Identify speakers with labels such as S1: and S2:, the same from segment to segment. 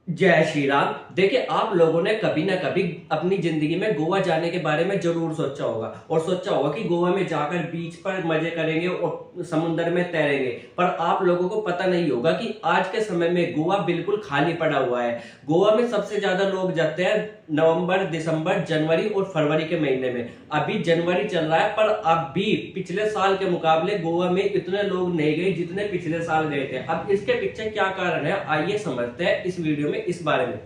S1: जय श्री राम। देखिए, आप लोगों ने कभी ना कभी अपनी जिंदगी में गोवा जाने के बारे में जरूर सोचा होगा और सोचा होगा कि गोवा में जाकर बीच पर मजे करेंगे और समुद्र में तैरेंगे। पर आप लोगों को पता नहीं होगा कि आज के समय में गोवा बिल्कुल खाली पड़ा हुआ है। गोवा में सबसे ज्यादा लोग जाते हैं नवंबर, दिसंबर, जनवरी और फरवरी के महीने में। अभी जनवरी चल रहा है, पर अभी पिछले साल के मुकाबले गोवा में इतने लोग नहीं गए जितने पिछले साल गए थे। अब इसके पीछे क्या कारण है, आइए समझते हैं इस वीडियो में इस बारे में।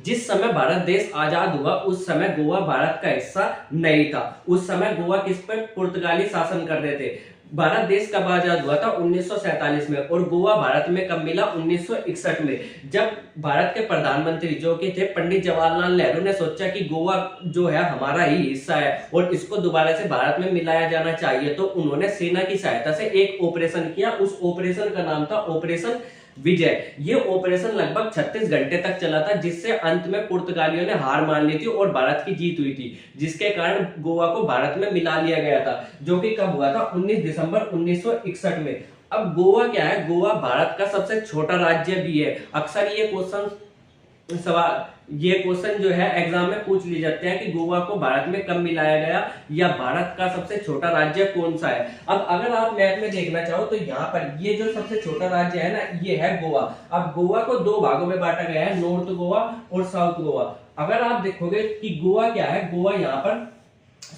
S1: जिस समय भारत देश आजाद हुआ उस समय गोवा भारत का हिस्सा नहीं था। उस समय गोवा किस पर पुर्तगाली शासन कर रहे थे। भारत देश कब आजाद हुआ था? 1947 में। और गोवा भारत में कब मिला? 1961 में। जब भारत के प्रधानमंत्री जो कि थे पंडित जवाहरलाल नेहरू ने सोचा कि गोवा जो है हमारा ही हिस्सा है और इसको दोबारा से भारत में मिलाया जाना चाहिए, तो उन्होंने सेना की सहायता से एक ऑपरेशन किया। उस ऑपरेशन का नाम था ऑपरेशन विजय। ये ऑपरेशन लगभग 36 घंटे तक चला था, जिससे अंत में पुर्तगालियों ने हार मान ली थी और भारत की जीत हुई थी, जिसके कारण गोवा को भारत में मिला लिया गया था। जो कि कब हुआ था? 19 दिसंबर 1961 में। अब गोवा क्या है? गोवा भारत का सबसे छोटा राज्य भी है। अक्सर ये क्वेश्चन जो है एग्जाम में पूछ लिए जाते हैं कि गोवा को भारत में कब मिलाया गया या भारत का सबसे छोटा राज्य कौन सा है। अब अगर आप मैप में देखना चाहो तो यहाँ पर ये जो सबसे छोटा राज्य है ना, ये है गोवा। अब गोवा को दो भागों में बांटा गया है, नॉर्थ गोवा और साउथ गोवा। अगर आप देखोगे कि गोवा क्या है, गोवा यहाँ पर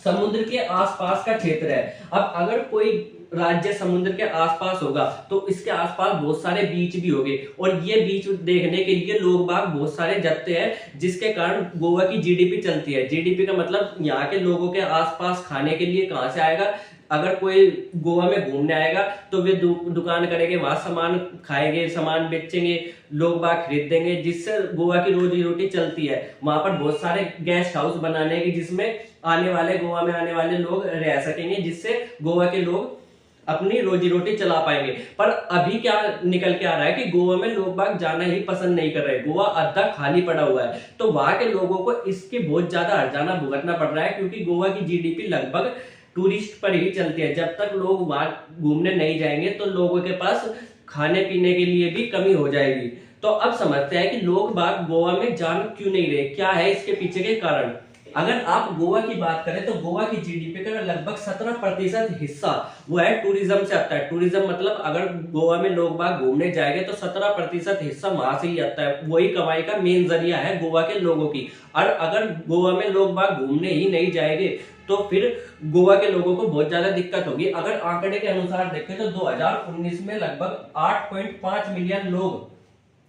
S1: समुद्र के आसपास का क्षेत्र है। अब अगर कोई राज्य समुद्र के आसपास होगा तो इसके आसपास बहुत सारे बीच भी होंगे और ये बीच देखने के लिए लोग बाग बहुत सारे जाते हैं, जिसके कारण गोवा की जीडीपी चलती है। जीडीपी का मतलब यहाँ के लोगों के आसपास खाने के लिए कहां से आएगा? अगर कोई गोवा में घूमने आएगा तो वे दुकान करेंगे, वहां सामान खाएंगे, सामान बेचेंगे, लोग बाग खरीदेंगे, जिससे गोवा की रोजी रोटी चलती है। वहां पर बहुत सारे गेस्ट हाउस बनाने की, जिसमें गोवा में आने वाले लोग रह सकेंगे, जिससे गोवा के लोग अपनी रोजी रोटी चला पाएंगे। पर अभी क्या निकल के आ रहा है कि गोवा में लोग बाग जाना ही पसंद नहीं कर रहे। गोवा अद्धा खाली पड़ा हुआ है, तो वहां के लोगों को इसकी बहुत ज्यादा हर्जाना भुगतना पड़ रहा है, क्योंकि गोवा की जीडीपी लगभग टूरिस्ट पर ही चलती है। जब तक लोग वहां घूमने नहीं जाएंगे तो लोगों के पास खाने पीने के लिए भी कमी हो जाएगी। तो अब समझते हैं कि लोग बाग गोवा में जान क्यों नहीं रहे, क्या है इसके पीछे के कारण। अगर आप गोवा की बात करें तो गोवा की जीडीपी का लगभग 17% हिस्सा वो है टूरिज्म से आता है। टूरिज्म मतलब अगर गोवा में लोग बाग घूमने जाएंगे तो 17% हिस्सा वहां से ही आता है। वही कमाई का मेन जरिया है गोवा के लोगों की। और अगर गोवा में लोग बाग घूमने ही नहीं जाएंगे तो फिर गोवा के लोगों को बहुत ज्यादा दिक्कत होगी। अगर आंकड़े के अनुसार देखें तो 2019 में लगभग 8.5 मिलियन लोग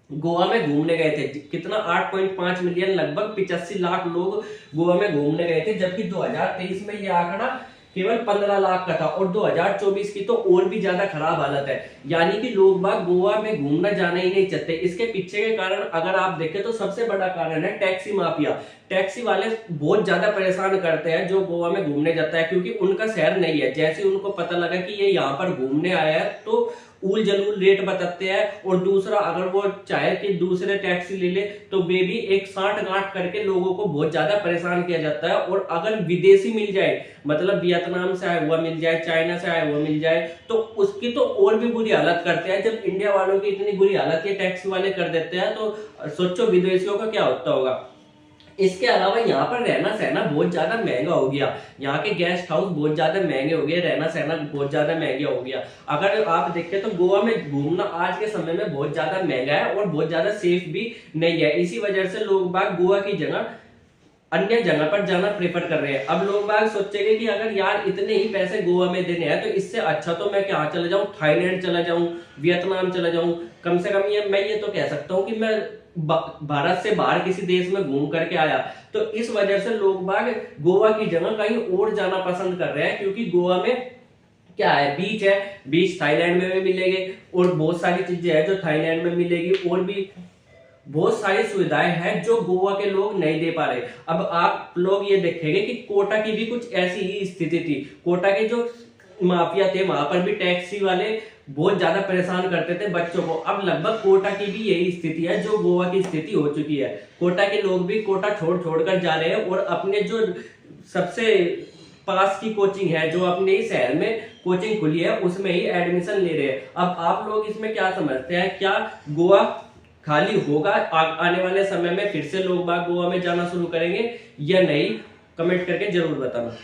S1: गोवा में घूमने गए थे। कितना? 8.5 मिलियन, लगभग 85 लाख लोग गोवा में घूमने गए थे, जबकि 2023 में यह आंकड़ा केवल 15 लाख का था और 2024 की तो और भी ज्यादा खराब हालत है। यानी कि लोग बाग गोवा में घूमना जाना ही नहीं चाहते। इसके पीछे के कारण अगर आप देखें तो सबसे बड़ा कारण है टैक्सी माफिया। टैक्सी वाले बहुत ज्यादा परेशान करते हैं जो गोवा में घूमने जाता है, क्योंकि उनका शहर नहीं है। जैसे उनको पता लगा कि ये यहाँ पर घूमने आया है तो उल जलूल रेट बताते हैं। और दूसरा, अगर वो चाहे कि दूसरे टैक्सी ले ले तो वे भी एक साठ गांठ करके लोगों को बहुत ज्यादा परेशान किया जाता है। और अगर विदेशी मिल जाए, मतलब वियतनाम से आया हुआ मिल जाए, चाइना से आया हुआ मिल जाए, तो उसकी तो और भी बुरी हालत करते हैं। जब इंडिया वालों की इतनी बुरी हालत ये टैक्सी वाले कर देते हैं तो सोचो विदेशियों का क्या होता होगा। इसके अलावा यहाँ पर रहना सहना बहुत ज्यादा महंगा हो गया। यहाँ के गेस्ट हाउस बहुत ज्यादा महंगे हो गए, रहना सहना बहुत ज्यादा महंगा हो गया। अगर आप देखें तो गोवा में घूमना आज के समय में बहुत ज्यादा महंगा है और बहुत ज्यादा सेफ भी नहीं है। इसी वजह से लोग बाग गोवा की जगह अन्य जगह पर जाना प्रेफर कर रहे हैं। अब लोग बाग सोचेंगे कि अगर यार इतने ही पैसे गोवा में देने हैं तो इससे अच्छा तो मैं क्या चला जाऊं, थाईलैंड चला जाऊं, वियतनाम चला जाऊं। कम से कम मैं ये तो कह सकता हूं कि मैं भारत से बाहर किसी देश में घूम करके आया। तो इस वजह से लोग बाग गोवा की जगह कहीं और जाना पसंद कर रहे हैं, क्योंकि गोवा में क्या है, बीच है। बीच थाईलैंड में भी मिलेंगे और बहुत सारी चीजें हैं जो थाईलैंड में मिलेगी, और भी बहुत सारी सुविधाएं हैं जो गोवा के लोग नहीं दे पा रहे। अब आप लोग ये देखेंगे कि कोटा की भी कुछ ऐसी ही स्थिति थी। कोटा के जो माफिया थे वहां पर भी टैक्सी वाले बहुत ज्यादा परेशान करते थे बच्चों को। अब लगभग कोटा की भी यही स्थिति है जो गोवा की स्थिति हो चुकी है। कोटा के लोग भी कोटा छोड़ कर जा रहे हैं और अपने जो सबसे पास की कोचिंग है, जो अपने ही शहर में कोचिंग खुली है, उसमें ही एडमिशन ले रहे हैं। अब आप लोग इसमें क्या समझते हैं, क्या गोवा खाली होगा आने वाले समय में फिर से लोग बाग गोवा में जाना शुरू करेंगे या नहीं, कमेंट करके जरूर बताना।